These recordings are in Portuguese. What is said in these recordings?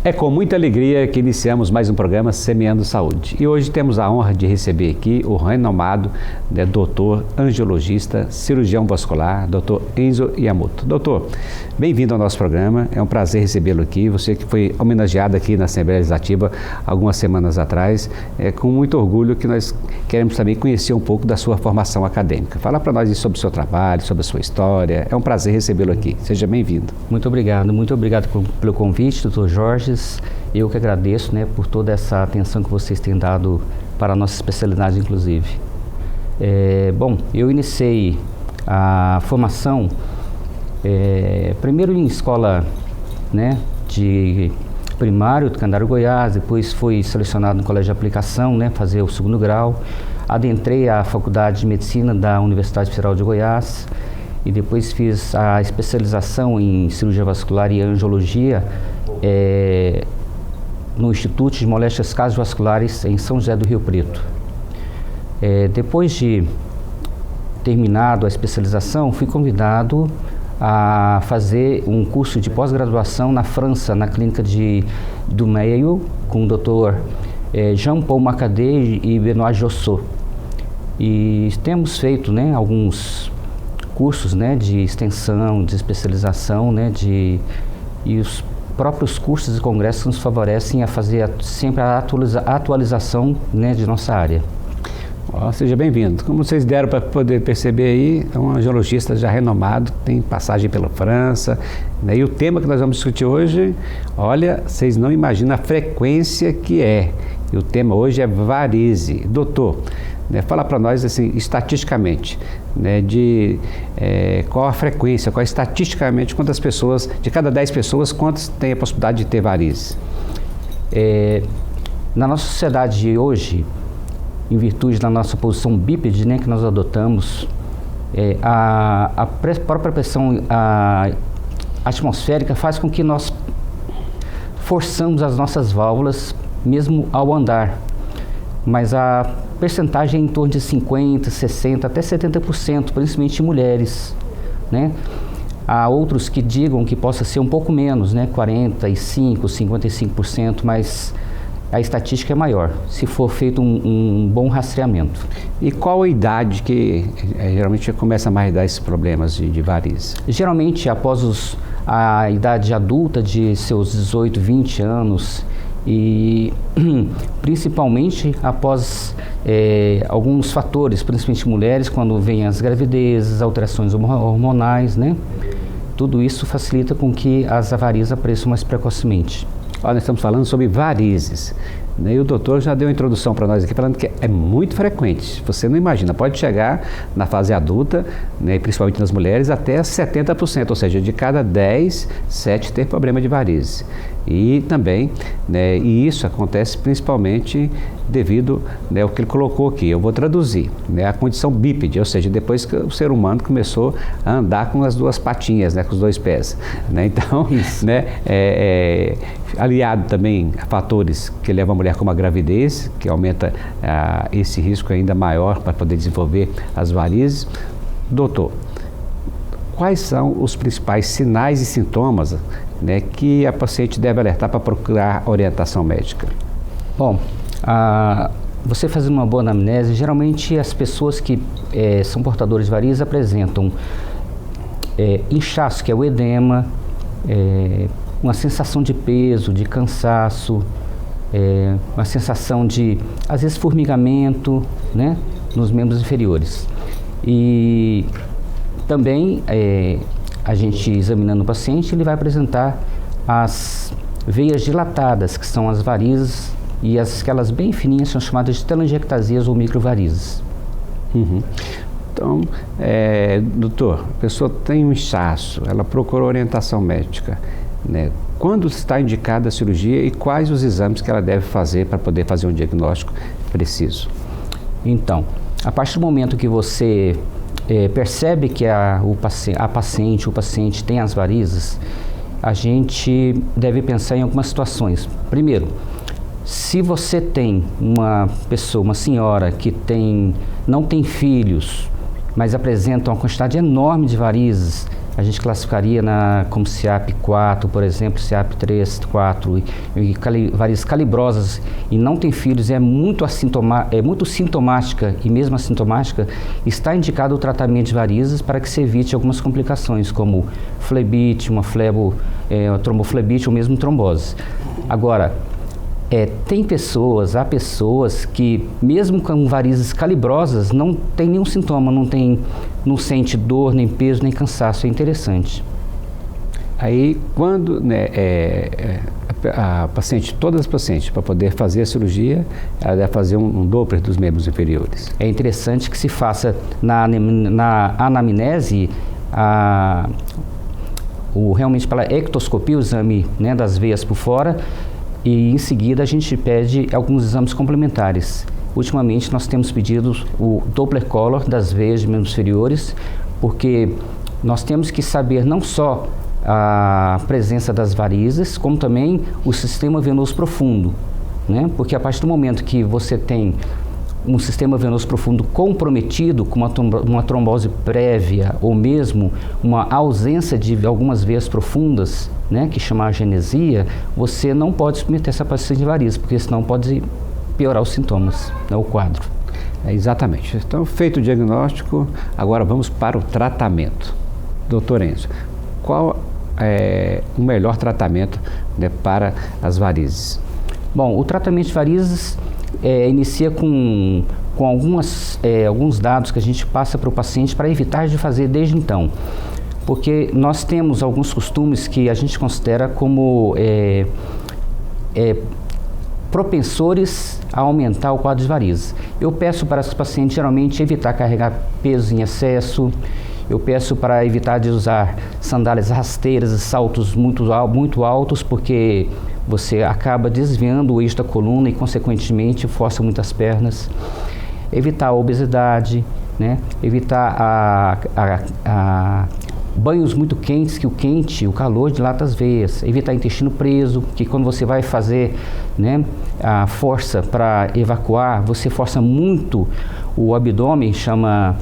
É com muita alegria que iniciamos mais um programa Semeando Saúde. E hoje temos a honra de receber aqui o renomado doutor angiologista, cirurgião vascular, doutor Enzo Iamoto. Doutor, bem-vindo ao nosso programa, é um prazer recebê-lo aqui. Você que foi homenageado aqui na Assembleia Legislativa algumas semanas atrás. É com muito orgulho que nós queremos também conhecer um pouco da sua formação acadêmica. Fala para nós sobre o seu trabalho, sobre a sua história. É um prazer recebê-lo aqui. Seja bem-vindo. Muito obrigado pelo convite, doutor Jorge. Eu que agradeço, por toda essa atenção que vocês têm dado para a nossa especialidade, inclusive. Bom, eu iniciei a formação primeiro em escola de primário do Candário Goiás, depois fui selecionado no colégio de aplicação, fazer o segundo grau. Adentrei a faculdade de medicina da Universidade Federal de Goiás e depois fiz a especialização em cirurgia vascular e angiologia no Instituto de Moléstias Cardiovasculares em São José do Rio Preto. Depois de terminado a especialização, fui convidado a fazer um curso de pós-graduação na França, na clínica do Mayo, com o Dr. Jean-Paul Macadé e Benoît Jossot. E temos feito alguns cursos de extensão, de especialização, e os próprios cursos e congressos nos favorecem a fazer sempre a atualização de nossa área. Seja bem-vindo. Como vocês deram para poder perceber aí, é um angiologista já renomado, tem passagem pela França, e o tema que nós vamos discutir hoje, olha, vocês não imaginam a frequência que é. E o tema hoje é varize. Doutor, fala para nós assim, estatisticamente, qual a frequência, qual estatisticamente, quantas pessoas, de cada 10 pessoas, quantas têm a possibilidade de ter varizes? Na nossa sociedade de hoje, em virtude da nossa posição bípede que nós adotamos, a própria pressão atmosférica faz com que nós forçamos as nossas válvulas mesmo ao andar, mas a percentagem é em torno de 50%, 60%, até 70%, principalmente em mulheres, Há outros que digam que possa ser um pouco menos, 45%, 55%, mas a estatística é maior, se for feito um bom rastreamento. E qual a idade que geralmente começa a mais dar esses problemas de varizes? Geralmente após a idade adulta de seus 18, 20 anos e principalmente após alguns fatores, principalmente mulheres, quando vêm as gravidezes, alterações hormonais, Tudo isso facilita com que as varizes apareçam mais precocemente. Nós estamos falando sobre varizes, e o doutor já deu uma introdução para nós aqui, falando que é muito frequente, você não imagina, pode chegar na fase adulta, principalmente nas mulheres, até 70%, ou seja, de cada 10, 7 ter problema de varizes. E também, e isso acontece principalmente devido ao que ele colocou aqui, eu vou traduzir, a condição bípede, ou seja, depois que o ser humano começou a andar com as duas patinhas, com os dois pés. Então, aliado também a fatores que levam a mulher como a gravidez, que aumenta esse risco ainda maior para poder desenvolver as varizes. Doutor, quais são os principais sinais e sintomas que a paciente deve alertar para procurar orientação médica? Bom, você fazendo uma boa anamnese, geralmente as pessoas que são portadores de varizes apresentam inchaço, que é o edema, uma sensação de peso, de cansaço, uma sensação de, às vezes, formigamento, nos membros inferiores. E também, a gente examinando o paciente, ele vai apresentar as veias dilatadas, que são as varizes, e aquelas bem fininhas são chamadas de telangiectasias ou microvarizes. Uhum. Então, doutor, a pessoa tem um inchaço, ela procura orientação médica, Quando está indicada a cirurgia e quais os exames que ela deve fazer para poder fazer um diagnóstico preciso? Então, a partir do momento que você percebe que o paciente tem as varizes, a gente deve pensar em algumas situações. Primeiro, se você tem uma pessoa, uma senhora que não tem filhos, mas apresentam uma quantidade enorme de varizes. A gente classificaria como CIAP4, por exemplo, CIAP3, 4, varizes calibrosas e não tem filhos, é muito sintomática e mesmo assintomática, está indicado o tratamento de varizes para que se evite algumas complicações, como flebite, uma tromboflebite ou mesmo trombose. Agora, há pessoas que, mesmo com varizes calibrosas, não tem nenhum sintoma, não sente dor, nem peso, nem cansaço. É interessante. Aí, quando a paciente, todas as pacientes, para poder fazer a cirurgia, ela deve fazer um Doppler dos membros inferiores. É interessante que se faça na anamnese, realmente pela ectoscopia, o exame, né, das veias por fora, e em seguida a gente pede alguns exames complementares. Ultimamente nós temos pedido o Doppler Color das veias de membros inferiores, porque nós temos que saber não só a presença das varizes, como também o sistema venoso profundo, né? Porque a partir do momento que você tem um sistema venoso profundo comprometido com uma trombose prévia ou mesmo uma ausência de algumas veias profundas, né, que chama agenesia, você não pode submeter essa paciente de varizes, porque senão pode piorar os sintomas, né, o quadro. Exatamente. Então, feito o diagnóstico, agora vamos para o tratamento. Doutor Enzo, qual é o melhor tratamento, né, para as varizes? Bom, o tratamento de varizes inicia com alguns dados que a gente passa para o paciente para evitar de fazer desde então. Porque nós temos alguns costumes que a gente considera como propensores a aumentar o quadro de varizes. Eu peço para os pacientes geralmente evitar carregar peso em excesso, eu peço para evitar de usar sandálias rasteiras e saltos muito altos, porque você acaba desviando o eixo da coluna e, consequentemente, força muitas pernas. Evitar a obesidade, né? Evitar banhos muito quentes, que o calor dilata as veias. Evitar intestino preso, que quando você vai fazer, né, a força para evacuar, você força muito o abdômen, chama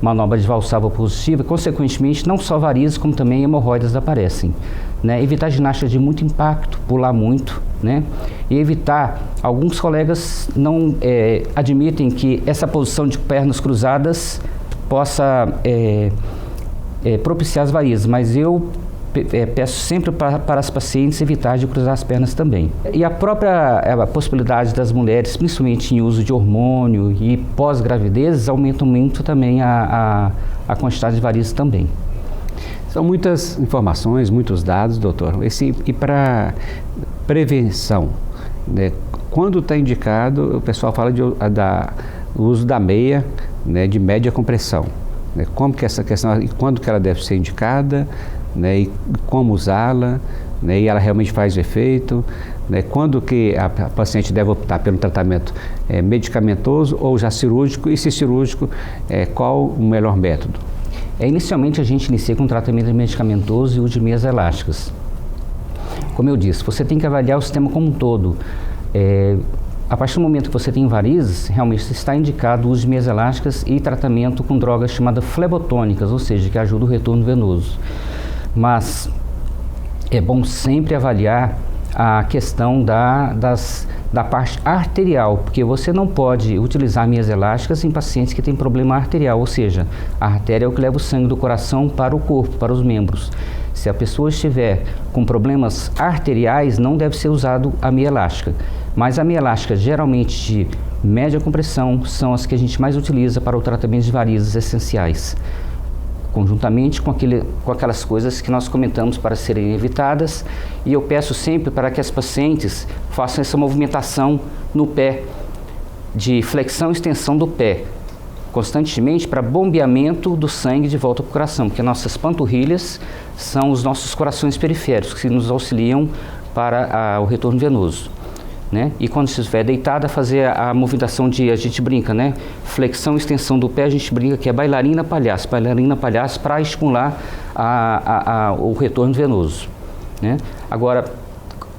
manobra de valsalva positiva, e, consequentemente, não só varizes, como também hemorroidas aparecem. Né? Evitar ginástica de muito impacto, pular muito, né? E evitar, alguns colegas não admitem que essa posição de pernas cruzadas possa propiciar as varizes, mas eu peço sempre para as pacientes evitar de cruzar as pernas também. E a própria possibilidade das mulheres, principalmente em uso de hormônio e pós-gravidez, aumenta muito também a quantidade de varizes também. São muitas informações, muitos dados, doutor. E para prevenção, né? Quando está indicado, o pessoal fala do uso da meia, né, de média compressão. Né? Como que essa questão, e quando que ela deve ser indicada, né, e como usá-la, né, e ela realmente faz efeito, né, quando que a paciente deve optar pelo tratamento medicamentoso ou já cirúrgico, e se cirúrgico, qual o melhor método? Inicialmente a gente inicia com tratamento medicamentoso e uso de meias elásticas. Como eu disse, você tem que avaliar o sistema como um todo. A partir do momento que você tem varizes, realmente está indicado o uso de meias elásticas e tratamento com drogas chamadas flebotônicas, ou seja, que ajudam o retorno venoso. Mas é bom sempre avaliar a questão da parte arterial, porque você não pode utilizar meias elásticas em pacientes que têm problema arterial, ou seja, a artéria é o que leva o sangue do coração para o corpo, para os membros. Se a pessoa estiver com problemas arteriais, não deve ser usado a meia elástica. Mas a meia elástica, geralmente de média compressão, são as que a gente mais utiliza para o tratamento de varizes essenciais, conjuntamente com aquelas coisas que nós comentamos para serem evitadas. E eu peço sempre para que as pacientes façam essa movimentação no pé, de flexão e extensão do pé, constantemente, para bombeamento do sangue de volta para o coração, porque nossas panturrilhas são os nossos corações periféricos, que nos auxiliam para o retorno venoso. Né? E quando estiver deitada, fazer a movimentação a gente brinca, né? Flexão e extensão do pé, a gente brinca que é bailarina palhaço para estimular o retorno venoso. Né? Agora,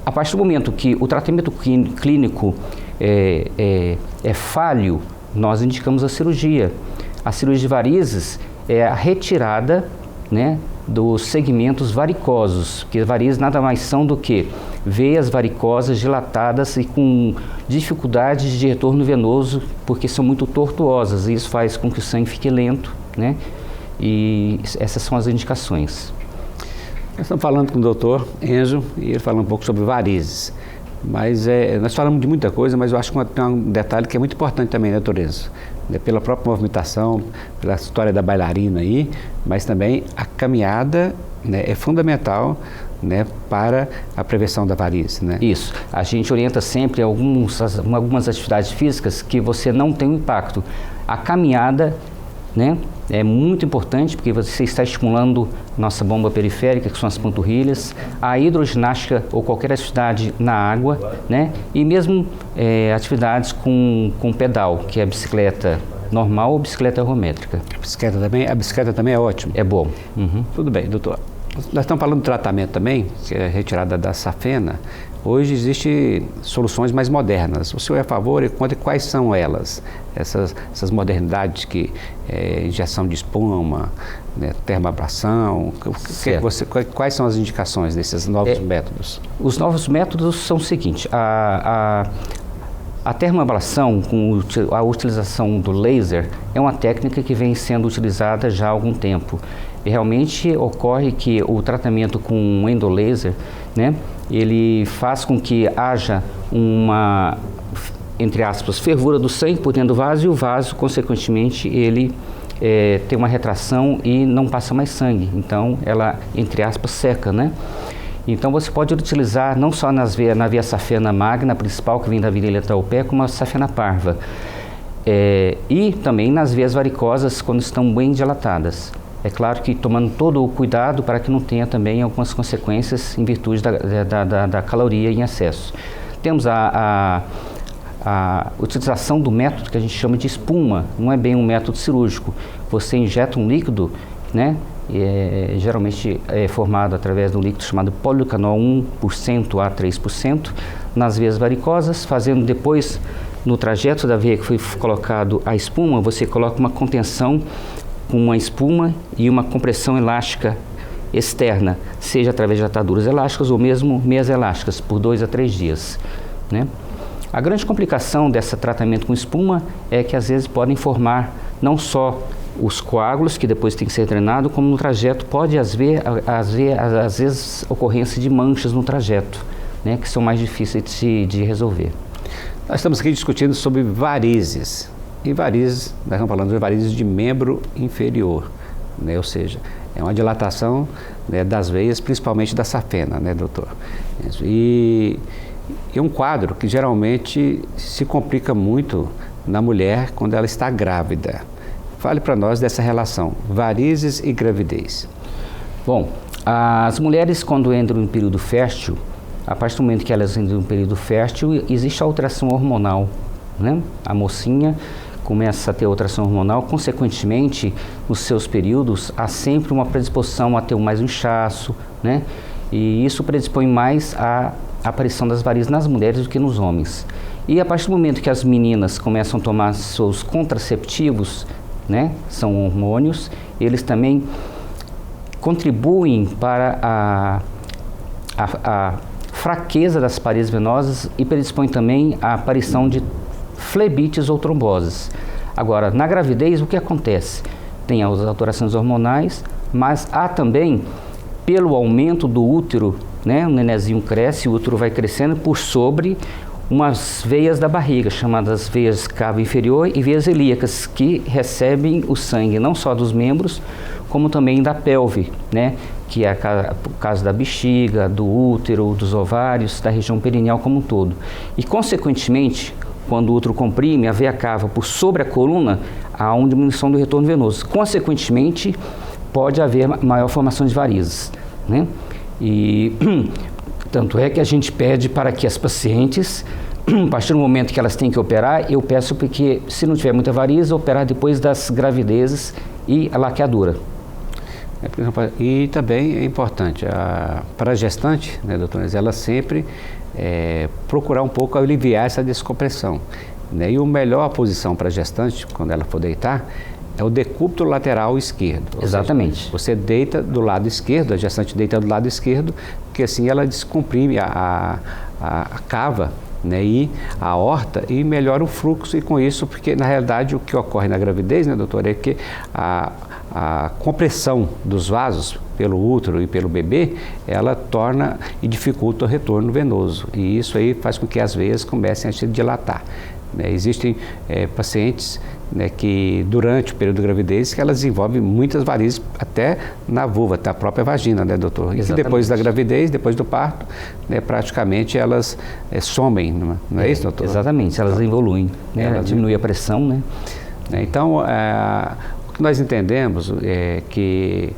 a partir do momento que o tratamento clínico é falho, nós indicamos a cirurgia. A cirurgia de varizes é a retirada, né, dos segmentos varicosos, porque varizes nada mais são do que veias varicosas dilatadas e com dificuldade de retorno venoso, porque são muito tortuosas, e isso faz com que o sangue fique lento, né? E essas são as indicações. Nós estamos falando com o doutor Enzo e ele fala um pouco sobre varizes. Mas nós falamos de muita coisa, mas eu acho que tem um detalhe que é muito importante também, né, doutor Enzo? Pela própria movimentação, pela história da bailarina aí, mas também a caminhada, né, é fundamental, né, para a prevenção da varizes, né? Isso. A gente orienta sempre algumas atividades físicas que você não tem um impacto. A caminhada, né, é muito importante porque você está estimulando nossa bomba periférica, que são as panturrilhas, a hidroginástica ou qualquer atividade na água, né, e mesmo atividades com pedal, que é a bicicleta normal ou bicicleta ergométrica. A bicicleta também é ótima? É bom. Uhum. Tudo bem, doutor. Nós estamos falando do tratamento também, que é a retirada da safena. Hoje existem soluções mais modernas. O senhor é a favor e conta quais são elas? Essas modernidades que injeção de espuma, né, termoabração, quais são as indicações desses novos métodos? Os novos métodos são o seguinte, a termoablação, com a utilização do laser, é uma técnica que vem sendo utilizada já há algum tempo. E realmente ocorre que o tratamento com um endolaser, né, ele faz com que haja uma, entre aspas, fervura do sangue por dentro do vaso, e o vaso, consequentemente, ele tem uma retração e não passa mais sangue. Então, ela, entre aspas, seca, né? Então, você pode utilizar não só na veia safena magna principal, que vem da virilha até o pé, como a safena parva. E também nas veias varicosas, quando estão bem dilatadas. É claro que tomando todo o cuidado para que não tenha também algumas consequências em virtude da caloria em excesso. Temos a utilização do método que a gente chama de espuma, não é bem um método cirúrgico. Você injeta um líquido, né? Geralmente é formado através de um líquido chamado poliuretanol 1% a 3% nas veias varicosas, fazendo depois, no trajeto da veia que foi colocado a espuma, você coloca uma contenção com uma espuma e uma compressão elástica externa, seja através de ataduras elásticas ou mesmo meias elásticas, por 2 a 3 dias, né? A grande complicação desse tratamento com espuma é que às vezes podem formar não só os coágulos, que depois tem que ser drenado, como no trajeto pode às vezes ocorrência de manchas no trajeto, né, que são mais difíceis de resolver. Nós estamos aqui discutindo sobre varizes. E varizes, nós estamos falando de varizes de membro inferior, né? Ou seja, é uma dilatação, né, das veias, principalmente da safena, né, doutor? E é um quadro que geralmente se complica muito na mulher quando ela está grávida. Fale para nós dessa relação, varizes e gravidez. Bom, as mulheres quando entram em período fértil, a partir do momento que elas entram em período fértil, existe a alteração hormonal, né? A mocinha começa a ter alteração hormonal, consequentemente, nos seus períodos, há sempre uma predisposição a ter mais inchaço, né? E isso predispõe mais à aparição das varizes nas mulheres do que nos homens. E a partir do momento que as meninas começam a tomar seus contraceptivos, né, são hormônios, eles também contribuem para a fraqueza das paredes venosas e predispõem também à aparição de flebites ou tromboses. Agora, na gravidez, o que acontece? Tem as alterações hormonais, mas há também, pelo aumento do útero, né, o nenezinho cresce, o útero vai crescendo por sobre umas veias da barriga, chamadas veias cavo inferior e veias ilíacas, que recebem o sangue não só dos membros, como também da pelve, né, que é o caso da bexiga, do útero, dos ovários, da região perineal como um todo. E, consequentemente, quando o útero comprime, a veia cava por sobre a coluna, há uma diminuição do retorno venoso. Consequentemente, pode haver maior formação de varizes, né? E tanto é que a gente pede para que as pacientes, a partir do momento que elas têm que operar, eu peço porque, se não tiver muita variz, operar depois das gravidezes e a laqueadura. E também é importante, para a gestante, né, doutora, ela sempre procurar um pouco aliviar essa descompressão, né? E a melhor posição para a gestante, quando ela for deitar, é o decúbito lateral esquerdo. Exatamente. Seja, você deita do lado esquerdo, a gestante deita do lado esquerdo, porque assim ela descomprime a cava, né, e a aorta e melhora o fluxo, e com isso, porque na realidade o que ocorre na gravidez, né, doutor, é que a compressão dos vasos pelo útero e pelo bebê, ela torna e dificulta o retorno venoso, e isso aí faz com que as veias comecem a se dilatar. Existem pacientes, né, que durante o período de gravidez que elas desenvolvem muitas varizes até na vulva, até a própria vagina, né, doutor? E que depois da gravidez, depois do parto, né, praticamente elas somem, não é isso, doutor? Exatamente, elas evoluem, né, diminui a pressão, né? Então, o que nós entendemos é que,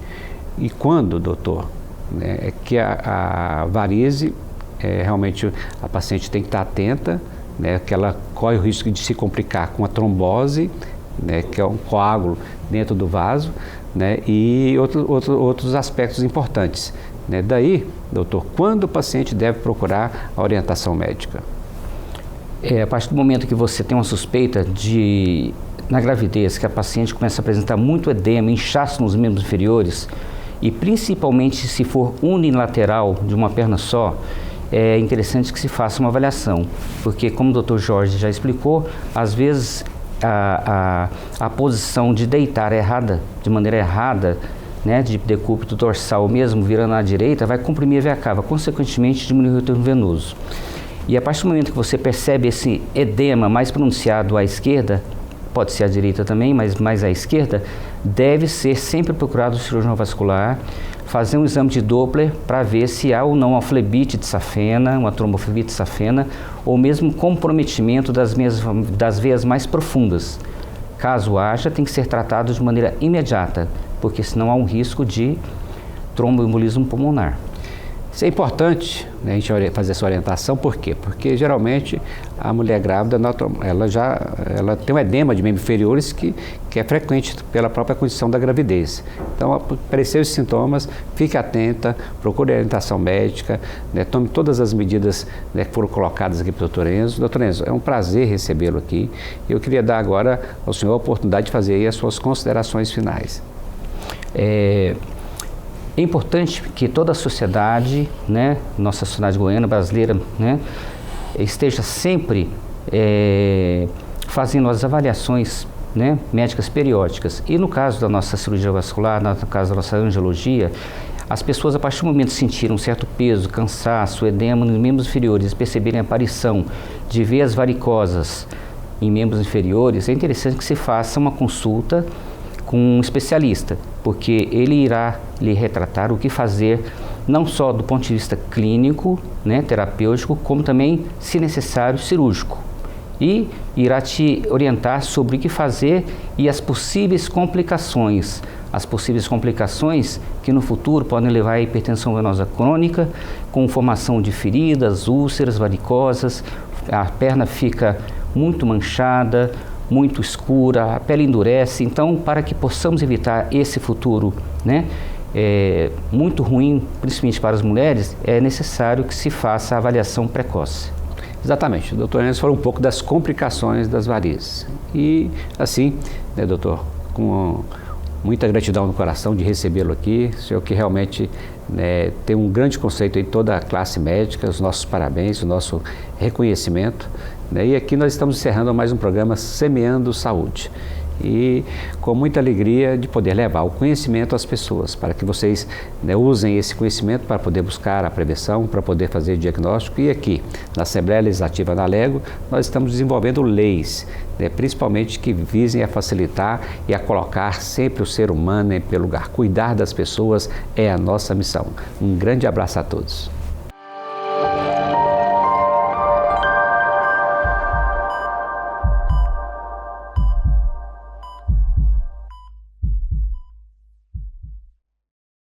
e quando, doutor, né, é que a varize, realmente a paciente tem que estar atenta, né, que ela corre o risco de se complicar com a trombose, né, que é um coágulo dentro do vaso, né, e outros aspectos importantes. Né. Daí, doutor, quando o paciente deve procurar a orientação médica? A partir do momento que você tem uma suspeita na gravidez, que a paciente começa a apresentar muito edema, inchaço nos membros inferiores, e principalmente se for unilateral, de uma perna só, é interessante que se faça uma avaliação, porque como o Dr. Jorge já explicou, às vezes a posição de deitar errada, de maneira errada, né, de decúbito dorsal mesmo virando à direita, vai comprimir a veia cava, consequentemente diminuir o retorno venoso. E a partir do momento que você percebe esse edema mais pronunciado à esquerda, pode ser à direita também, mas mais à esquerda, deve ser sempre procurado o cirurgião vascular, fazer um exame de Doppler para ver se há ou não uma flebite de safena, uma tromboflebite de safena, ou mesmo comprometimento das veias mais profundas. Caso haja, tem que ser tratado de maneira imediata, porque senão há um risco de tromboembolismo pulmonar. Isso é importante, né, a gente fazer essa orientação, por quê? Porque geralmente a mulher grávida, ela tem um edema de membros inferiores que é frequente pela própria condição da gravidez. Então, apareceu esses sintomas, fique atenta, procure orientação médica, né, tome todas as medidas, né, que foram colocadas aqui para o Dr. Enzo. Dr. Enzo, é um prazer recebê-lo aqui. Eu queria dar agora ao senhor a oportunidade de fazer aí as suas considerações finais. É importante que toda a sociedade, né, nossa sociedade goiana, brasileira, né, esteja sempre fazendo as avaliações, né, médicas periódicas. E no caso da nossa cirurgia vascular, no caso da nossa angiologia, as pessoas, a partir do momento que sentirem um certo peso, cansaço, edema nos membros inferiores, perceberem a aparição de veias varicosas em membros inferiores, é interessante que se faça uma consulta com um especialista, porque ele irá lhe retratar o que fazer, não só do ponto de vista clínico, né, terapêutico, como também, se necessário, cirúrgico. E irá te orientar sobre o que fazer e as possíveis complicações. As possíveis complicações que no futuro podem levar à hipertensão venosa crônica, com formação de feridas, úlceras, varicosas, a perna fica muito manchada, muito escura, a pele endurece. Então, para que possamos evitar esse futuro, né, muito ruim, principalmente para as mulheres, é necessário que se faça a avaliação precoce. Exatamente. O doutor Enzo falou um pouco das complicações das varizes. E assim, né, doutor, com muita gratidão no coração de recebê-lo aqui, o senhor que realmente, né, tem um grande conceito em toda a classe médica, os nossos parabéns, o nosso reconhecimento. E aqui nós estamos encerrando mais um programa Semeando Saúde. E com muita alegria de poder levar o conhecimento às pessoas, para que vocês, né, usem esse conhecimento para poder buscar a prevenção, para poder fazer diagnóstico. E aqui, na Assembleia Legislativa da Alego, nós estamos desenvolvendo leis, né, principalmente que visem a facilitar e a colocar sempre o ser humano em primeiro lugar. Cuidar das pessoas é a nossa missão. Um grande abraço a todos.